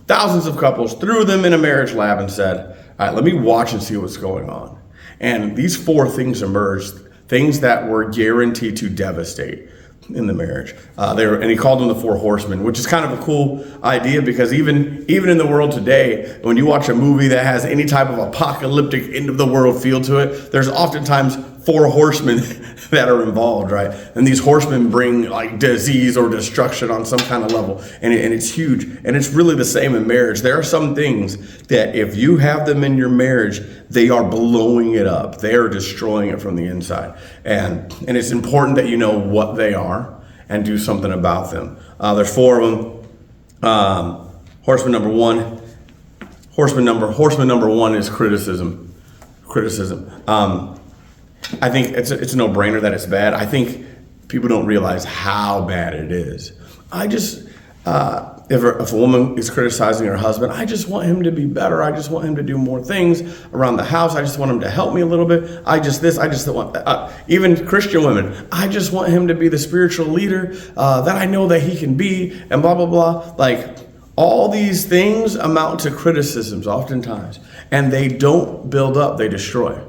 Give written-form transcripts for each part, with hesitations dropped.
thousands of couples, threw them in a marriage lab and said, all right, let me watch and see what's going on. And these 4 things emerged, things that were guaranteed to devastate in the marriage. And he called them the 4 horsemen, which is kind of a cool idea, because even in the world today, when you watch a movie that has any type of apocalyptic end of the world feel to it, there's oftentimes 4 horsemen that are involved, right? And these horsemen bring like disease or destruction on some kind of level, and it's huge. And it's really the same in marriage. There are some things that if you have them in your marriage, they are blowing it up. They are destroying it from the inside. And it's important that you know what they are and do something about them. There's 4 of them. Horseman number one is criticism. I think it's a no-brainer that it's bad. I think people don't realize how bad it is. If a woman is criticizing her husband, I just want him to be better. I just want him to do more things around the house. I just want him to help me a little bit. Even Christian women, I just want him to be the spiritual leader that I know that he can be, and blah, blah, blah. Like, all these things amount to criticisms oftentimes, and they don't build up, they destroy.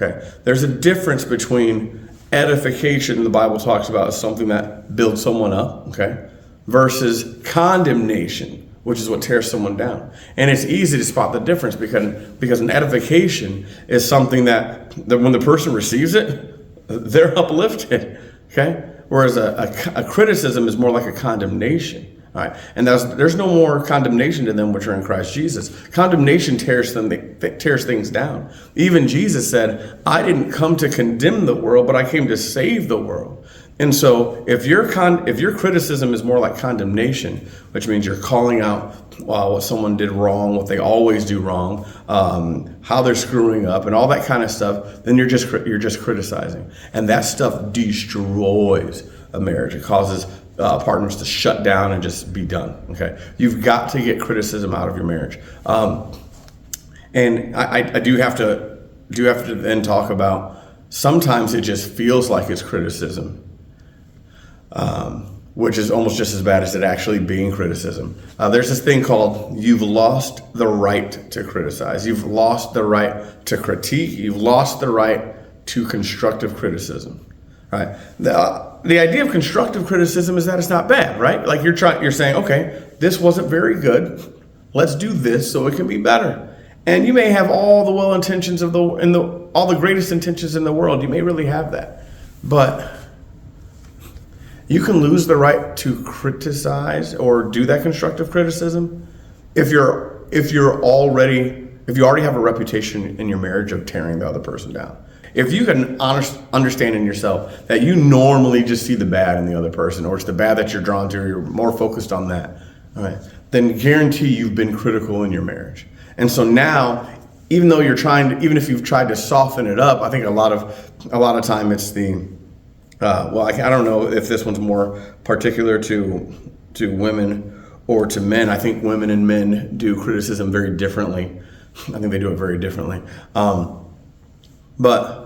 Okay, there's a difference between edification, the Bible talks about, as something that builds someone up, okay, versus condemnation, which is what tears someone down. And it's easy to spot the difference because an edification is something that when the person receives it, they're uplifted, okay, whereas a criticism is more like a condemnation. All right, and there's no more condemnation to them which are in Christ Jesus. Condemnation tears things down. Even Jesus said, I didn't come to condemn the world, but I came to save the world. And so if your criticism is more like condemnation, which means you're calling out what someone did wrong, what they always do wrong, how they're screwing up, and all that kind of stuff, then you're just criticizing, and that stuff destroys a marriage. It causes partners to shut down and just be done. Okay, you've got to get criticism out of your marriage, and I do have to then talk about, sometimes it just feels like it's criticism, which is almost just as bad as it actually being criticism. There's this thing called, you've lost the right to criticize. You've lost the right to critique. You've lost the right to constructive criticism. Right. The idea of constructive criticism is that it's not bad, right? Like you're saying, okay, this wasn't very good. Let's do this so it can be better. And you may have all the well intentions of all the greatest intentions in the world. You may really have that, but you can lose the right to criticize or do that constructive criticism if you already have a reputation in your marriage of tearing the other person down. If you can understand in yourself that you normally just see the bad in the other person, or it's the bad that you're drawn to, or you're more focused on that, all right, then guarantee you've been critical in your marriage. And so now, even if you've tried to soften it up, I think a lot of time it's I don't know if this one's more particular to women or to men. I think women and men do criticism very differently. I think they do it very differently. But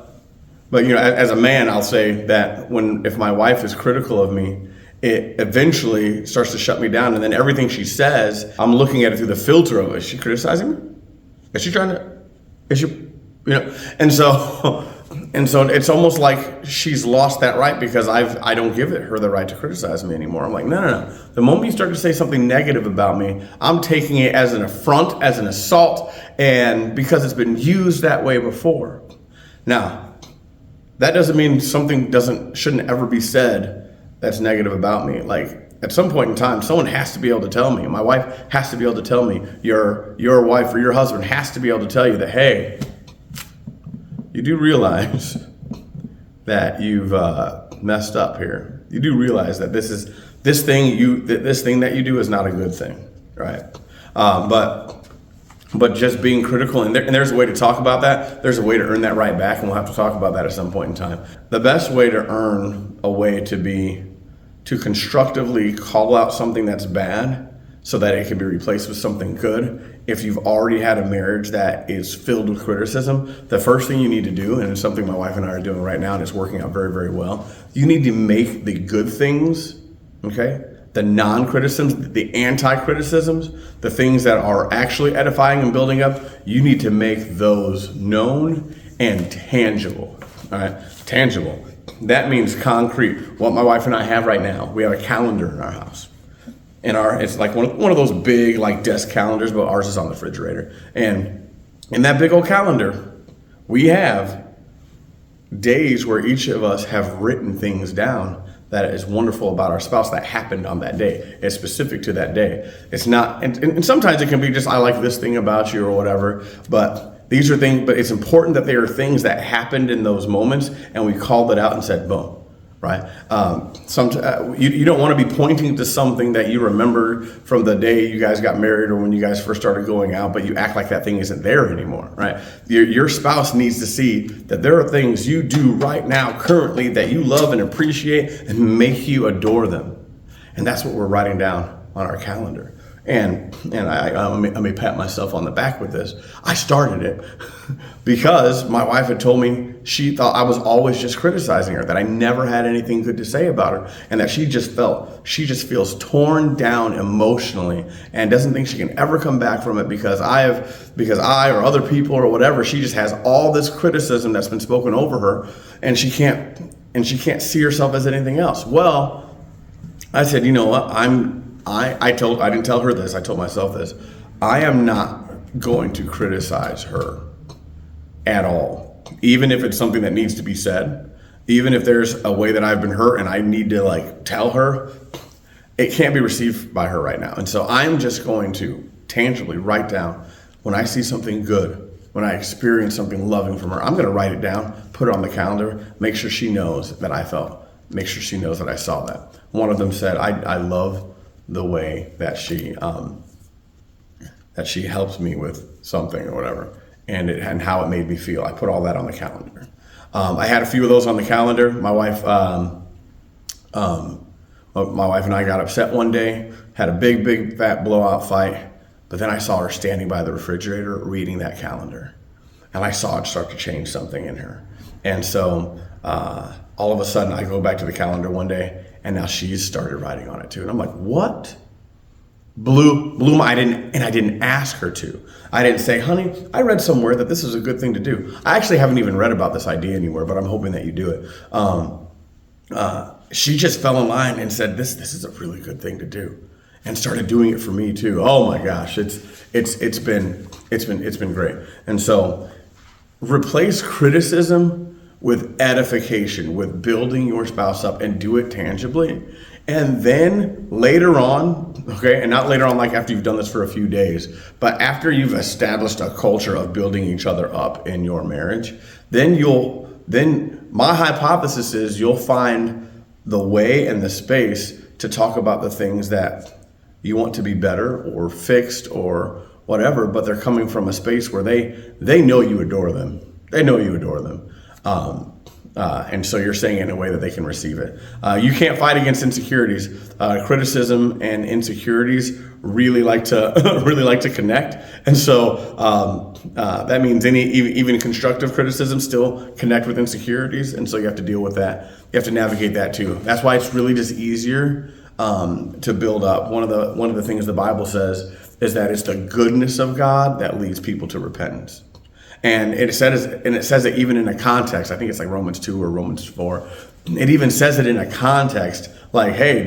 as a man, I'll say that if my wife is critical of me, it eventually starts to shut me down. And then everything she says, I'm looking at it through the filter of, is she criticizing me? And so it's almost like she's lost that right, because I don't give her the right to criticize me anymore. I'm like, no. The moment you start to say something negative about me, I'm taking it as an affront, as an assault, and because it's been used that way before. Now, that doesn't mean something shouldn't ever be said that's negative about me. Like, at some point in time, someone has to be able to tell me. My wife has to be able to tell me. Your wife or your husband has to be able to tell you that, hey, you do realize that you've messed up here. You do realize that this thing that you do is not a good thing, right? But just being critical, and there's a way to talk about that. There's a way to earn that right back, and we'll have to talk about that at some point in time. The best way to earn a way to constructively call out something that's bad so that it can be replaced with something good. If you've already had a marriage that is filled with criticism, the first thing you need to do, and it's something my wife and I are doing right now, and it's working out very, very well, you need to make the good things, okay, the non-criticisms, the anti-criticisms, the things that are actually edifying and building up, you need to make those known and tangible. All right, tangible. That means concrete. What my wife and I have right now, we have a calendar in our house. It's like one of those big like desk calendars, but ours is on the refrigerator. And in that big old calendar, we have days where each of us have written things down that is wonderful about our spouse that happened on that day. It's specific to that day. It's not, and sometimes it can be just, I like this thing about you or whatever, but these are things, but it's important that they are things that happened in those moments and we called it out and said, boom, right? You don't want to be pointing to something that you remember from the day you guys got married or when you guys first started going out, but you act like that thing isn't there anymore, right? Your spouse needs to see that there are things you do right now currently that you love and appreciate and make you adore them. And that's what we're writing down on our calendar. And I may pat myself on the back with this. I started it because my wife had told me she thought I was always just criticizing her, that I never had anything good to say about her, and that she just feels torn down emotionally and doesn't think she can ever come back from it because I or other people or whatever, she just has all this criticism that's been spoken over her, and she can't see herself as anything else. Well, I said, you know what, I didn't tell her this, I told myself this. I am not going to criticize her at all. Even if it's something that needs to be said, even if there's a way that I've been hurt and I need to like tell her, it can't be received by her right now. And so I'm just going to tangibly write down when I see something good, when I experience something loving from her, I'm going to write it down, put it on the calendar, make sure she knows that I felt, make sure she knows that I saw that. One of them said, I love the way that she helps me with something or whatever, and how it made me feel. I put all that on the calendar. I had a few of those on the calendar. My wife and I got upset one day, had a big fat blowout fight, but then I saw her standing by the refrigerator reading that calendar, and I saw it start to change something in her. And so all of a sudden I go back to the calendar one day, and now she's started writing on it too. And I'm like, what? Blew my, I didn't ask her to. I didn't say, honey, I read somewhere that this is a good thing to do. I actually haven't even read about this idea anywhere, but I'm hoping that you do it. She just fell in line and said, this is a really good thing to do, and started doing it for me too. Oh my gosh, it's been great. And so replace criticism with edification, with building your spouse up, and do it tangibly. And then later on, okay, and not later on like after you've done this for a few days, but after you've established a culture of building each other up in your marriage, then my hypothesis is you'll find the way and the space to talk about the things that you want to be better or fixed or whatever, but they're coming from a space where they know you adore them. They know you adore them. And so you're saying it in a way that they can receive it. You can't fight against insecurities. Criticism and insecurities really like to connect. And so that means even constructive criticism still connect with insecurities. And so you have to deal with that. You have to navigate that too. That's why it's really just easier to build up. One of the things the Bible says is that it's the goodness of God that leads people to repentance. And it says it even in a context. I think it's like Romans 2 or Romans 4. It even says it in a context like, hey,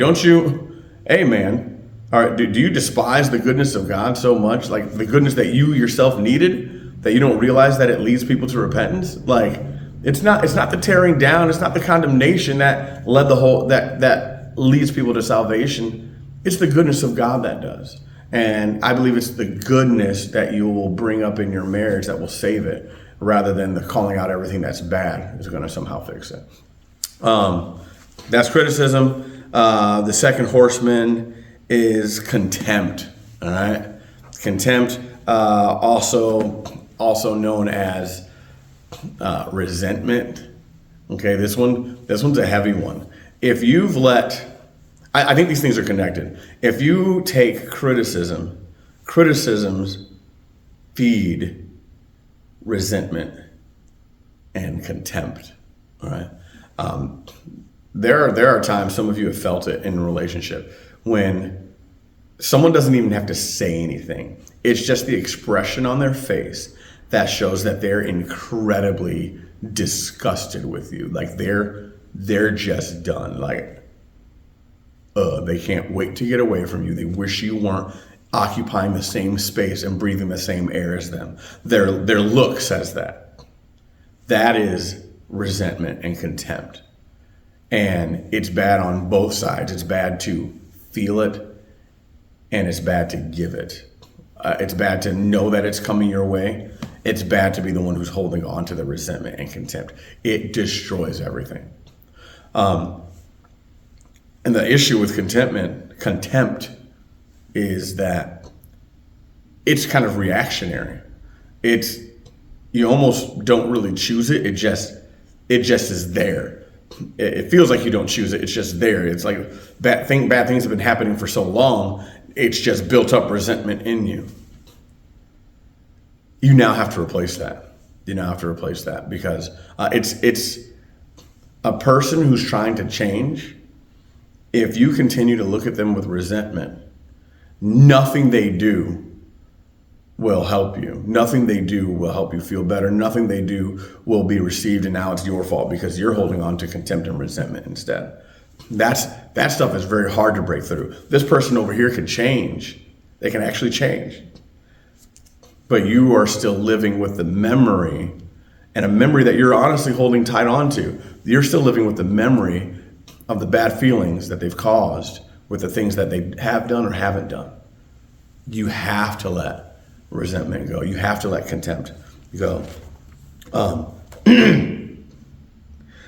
man, all right, do you despise the goodness of God so much? Like the goodness that you yourself needed, that you don't realize that it leads people to repentance? Like it's not the tearing down, it's not the condemnation that that leads people to salvation. It's the goodness of God that does. And I believe it's the goodness that you will bring up in your marriage that will save it, rather than the calling out everything that's bad is going to somehow fix it. That's criticism. The second horseman is contempt. All right, contempt, also known as resentment. Okay, this one's a heavy one. If you've let I think these things are connected. If you take criticisms feed resentment and contempt. All right. There are times, some of you have felt it in a relationship, when someone doesn't even have to say anything. It's just the expression on their face that shows that they're incredibly disgusted with you. Like they're just done. Like, they can't wait to get away from you. They wish you weren't occupying the same space and breathing the same air as them. Their look says that. That is resentment and contempt. And it's bad on both sides. It's bad to feel it, and it's bad to give it. It's bad to know that it's coming your way. It's bad to be the one who's holding on to the resentment and contempt. It destroys everything. And the issue with contempt is that it's kind of reactionary. You almost don't really choose it. It just is there. It feels like you don't choose it. It's just there. It's like bad things have been happening for so long. It's just built up resentment in you. You now have to replace that. Because it's a person who's trying to change. If you continue to look at them with resentment, nothing they do will help you. Nothing they do will help you feel better. Nothing they do will be received, and now it's your fault because you're holding on to contempt and resentment instead. That stuff is very hard to break through. This person over here can change. They can actually change. But you are still living with the memory, and a memory that you're honestly holding tight on to. You're still living with the memory of the bad feelings that they've caused with the things that they have done or haven't done. You have to let resentment go. You have to let contempt go.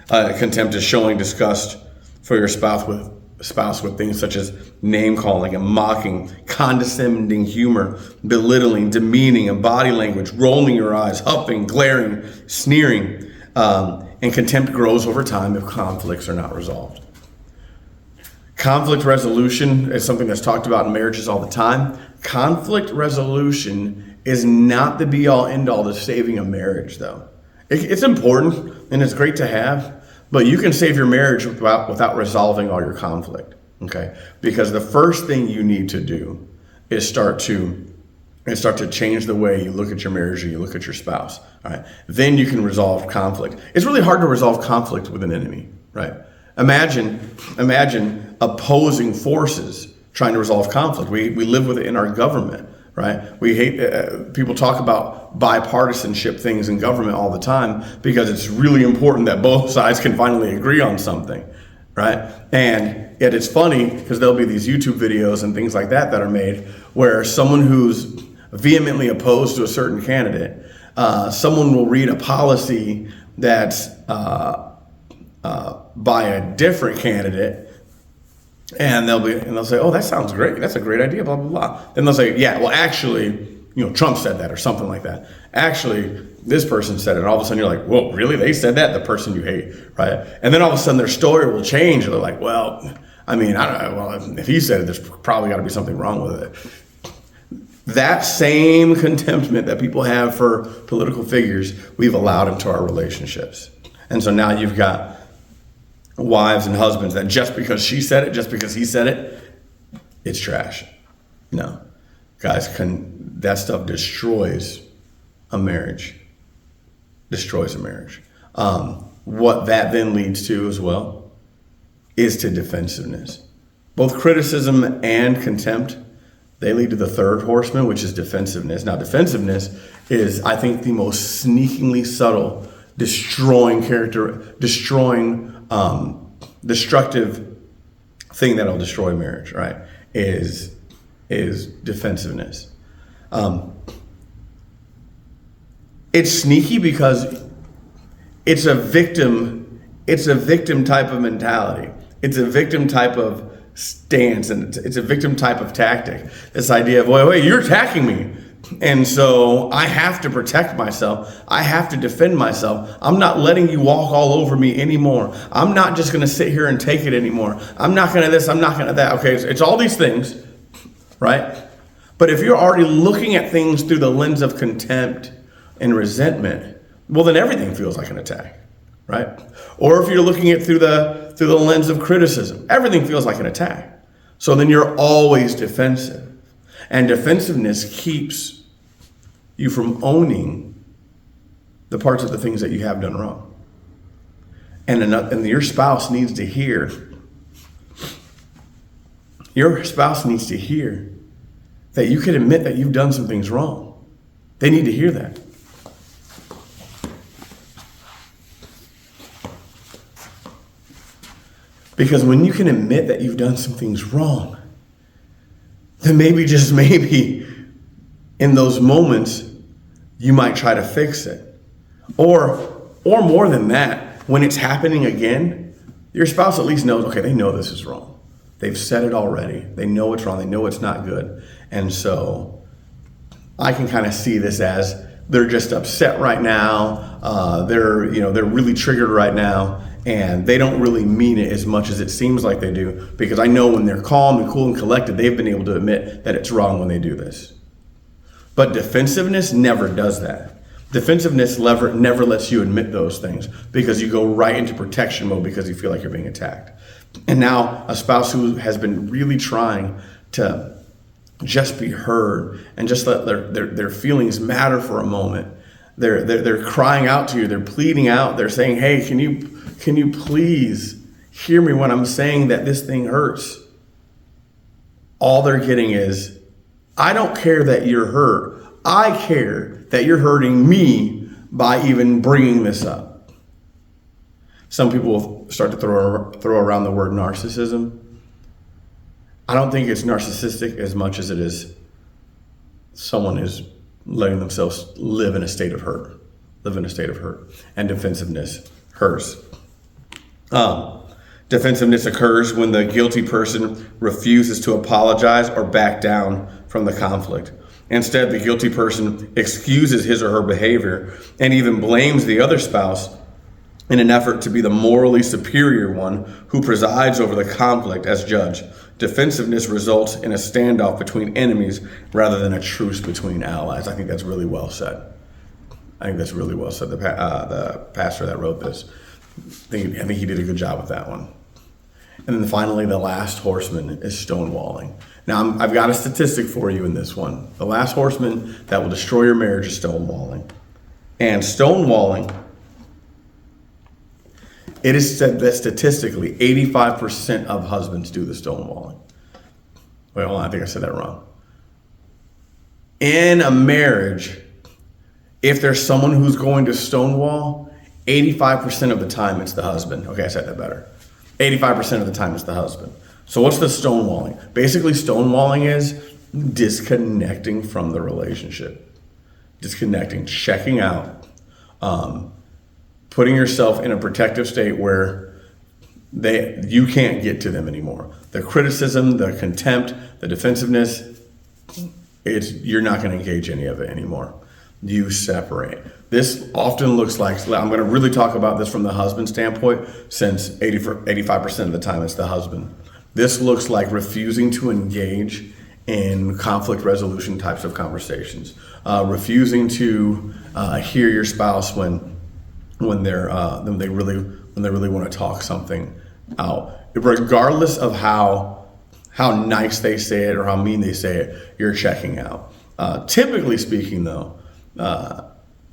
Contempt is showing disgust for your spouse with things such as name calling and mocking, condescending humor, belittling, demeaning, and body language, rolling your eyes, huffing, glaring, sneering. And contempt grows over time if conflicts are not resolved. Conflict resolution is something that's talked about in marriages all the time. Conflict resolution is not the be-all, end-all to saving a marriage, though. It's important, and it's great to have, but you can save your marriage without resolving all your conflict, okay? Because the first thing you need to do is start to change the way you look at your marriage or you look at your spouse, all right? Then you can resolve conflict. It's really hard to resolve conflict with an enemy, right? Imagine opposing forces trying to resolve conflict. We live with it in our government, right? We hate, people talk about bipartisanship things in government all the time because it's really important that both sides can finally agree on something, right? And yet it's funny because there'll be these YouTube videos and things like that are made where someone who's vehemently opposed to a certain candidate, someone will read a policy that's by a different candidate, and they'll say, "Oh, that sounds great. That's a great idea." Blah blah blah. Then they'll say, "Yeah, well, actually, Trump said that," or something like that. Actually, this person said it. And all of a sudden, you're like, "Whoa, really? They said that?" The person you hate, right? And then all of a sudden, their story will change. And they're like, "Well, I mean, I don't know. Well, if he said it, there's probably got to be something wrong with it." That same contentment that people have for political figures, we've allowed into our relationships, and so now you've got wives and husbands that just because she said it, just because he said it, it's trash. No, guys, that stuff destroys a marriage. Destroys a marriage. What that then leads to as well is to defensiveness. Both criticism and contempt, they lead to the third horseman, which is defensiveness. Now, defensiveness is, I think, the most sneakingly subtle, destructive thing that'll destroy marriage, right? Is defensiveness. It's sneaky because it's a victim type of mentality. It's a victim type of stance, and it's a victim type of tactic. This idea of, wait, you're attacking me, and so I have to protect myself. I have to defend myself. I'm not letting you walk all over me anymore. I'm not just going to sit here and take it anymore. I'm not going to this. I'm not going to that. Okay, it's all these things, right? But if you're already looking at things through the lens of contempt and resentment, well, then everything feels like an attack, right? Or if you're looking at through the lens of criticism, everything feels like an attack. So then you're always defensive. And defensiveness keeps you from owning the parts of the things that you have done wrong. And your spouse needs to hear. Your spouse needs to hear that you can admit that you've done some things wrong. They need to hear that. Because when you can admit that you've done some things wrong, then maybe, just maybe, in those moments, you might try to fix it. Or more than that, when it's happening again, your spouse at least knows, okay, they know this is wrong. They've said it already. They know it's wrong. They know it's not good. And so I can kind of see this as they're just upset right now. They're really triggered right now, and they don't really mean it as much as it seems like they do, because I know when they're calm and cool and collected, they've been able to admit that it's wrong when they do this. But defensiveness never does that. Defensiveness never lets you admit those things, because you go right into protection mode because you feel like you're being attacked. And now a spouse who has been really trying to just be heard and just let their feelings matter for a moment. They're crying out to you. They're pleading out. They're saying, hey, can you please hear me when I'm saying that this thing hurts? All they're getting is, I don't care that you're hurt. I care that you're hurting me by even bringing this up. Some people will start to throw around the word narcissism. I don't think it's narcissistic as much as it is someone is letting themselves live in a state of hurt. And defensiveness hurts. Defensiveness occurs when the guilty person refuses to apologize or back down from the conflict. Instead, the guilty person excuses his or her behavior and even blames the other spouse in an effort to be the morally superior one who presides over the conflict as judge. Defensiveness results in a standoff between enemies rather than a truce between allies. I think that's really well said. The pastor that wrote this, I think he did a good job with that one. And then finally, the last horseman is stonewalling. Now, I've got a statistic for you in this one. The last horseman that will destroy your marriage is stonewalling. And stonewalling, it is said that statistically, 85% of husbands do the stonewalling. Wait, hold on, I think I said that wrong. In a marriage, if there's someone who's going to stonewall, 85% of the time it's the husband. Okay, I said that better. 85% of the time it's the husband. So what's the stonewalling? Basically, stonewalling is disconnecting from the relationship. Disconnecting, checking out, putting yourself in a protective state where you can't get to them anymore. The criticism, the contempt, the defensiveness, you're not going to engage any of it anymore. You separate. This often looks like, I'm going to really talk about this from the husband standpoint, since 85% of the time it's the husband. This looks like refusing to engage in conflict resolution types of conversations, refusing to hear your spouse when they really want to talk something out, regardless of how nice they say it or how mean they say it. You're checking out. Typically speaking, though,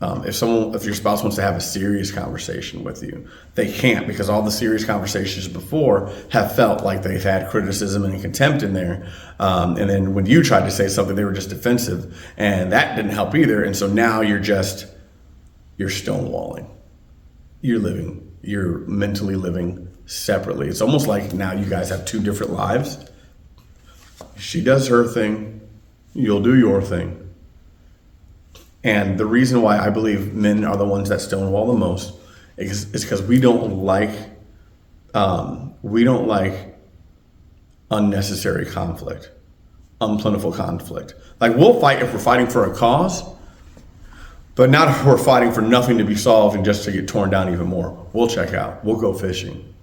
if your spouse wants to have a serious conversation with you, they can't, because all the serious conversations before have felt like they've had criticism and contempt in there. And then when you tried to say something, they were just defensive, and that didn't help either. And so now you're stonewalling. You're mentally living separately. It's almost like now you guys have two different lives. She does her thing, you'll do your thing. And the reason why I believe men are the ones that stonewall the most is because we don't like unnecessary conflict, unplentiful conflict. Like, we'll fight if we're fighting for a cause, but not if we're fighting for nothing to be solved and just to get torn down even more. We'll check out. We'll go fishing.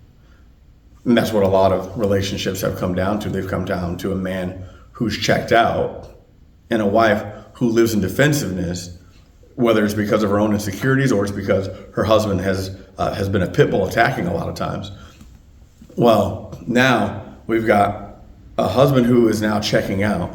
And that's what a lot of relationships have come down to. They've come down to a man who's checked out and a wife who lives in defensiveness, whether it's because of her own insecurities or it's because her husband has been a pit bull attacking a lot of times. Well, now we've got a husband who is now checking out,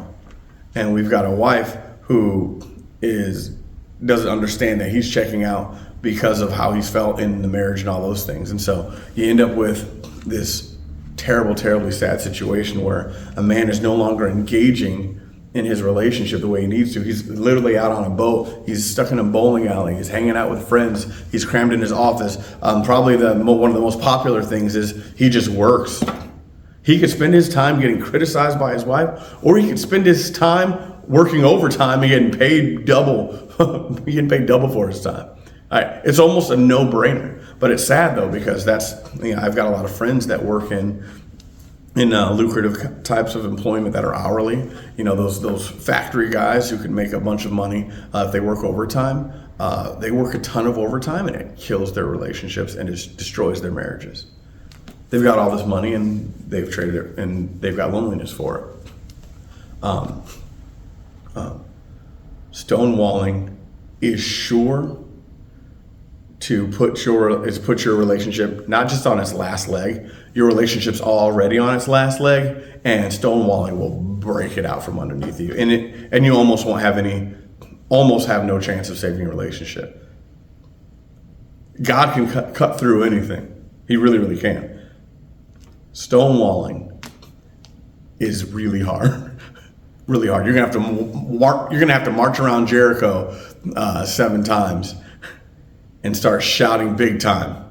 and we've got a wife who doesn't understand that he's checking out because of how he's felt in the marriage and all those things. And so you end up with this terribly sad situation where a man is no longer engaging in his relationship the way he needs to. He's literally out on a boat. He's stuck in a bowling alley. He's hanging out with friends. He's crammed in his office. Probably one of the most popular things is he just works. He could spend his time getting criticized by his wife, or he could spend his time working overtime and getting paid double. Getting paid double for his time. It's almost a no-brainer. But it's sad though, because I've got a lot of friends that work in lucrative types of employment that are hourly. Those factory guys who can make a bunch of money if they work overtime. They work a ton of overtime, and it kills their relationships and it destroys their marriages. They've got all this money and they've traded it, and they've got loneliness for it. Stonewalling is sure to put your relationship not just on its last leg. Your relationship's already on its last leg, and stonewalling will break it out from underneath you, and you almost have no chance of saving your relationship. God can cut through anything. He really can. Stonewalling is really hard. Really hard. You're gonna have to march around Jericho 7 times and start shouting big time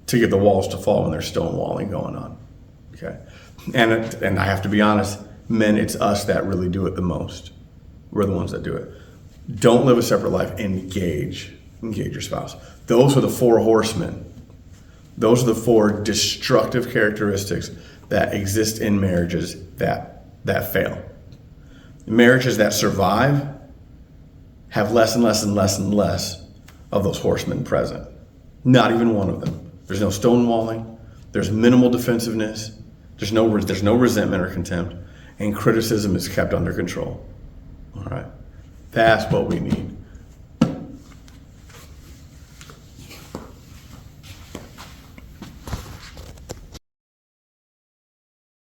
to get the walls to fall when there's stonewalling going on. Okay, and I have to be honest, men, it's us that really do it the most. We're the ones that do it. Don't live a separate life. Engage your spouse. Those are the 4 horsemen. Those are the 4 destructive characteristics that exist in marriages that fail. Marriages that survive have less and less of those horsemen present. Not even one of them. There's no stonewalling. There's minimal defensiveness. There's no resentment or contempt, and criticism is kept under control. All right, that's what we need.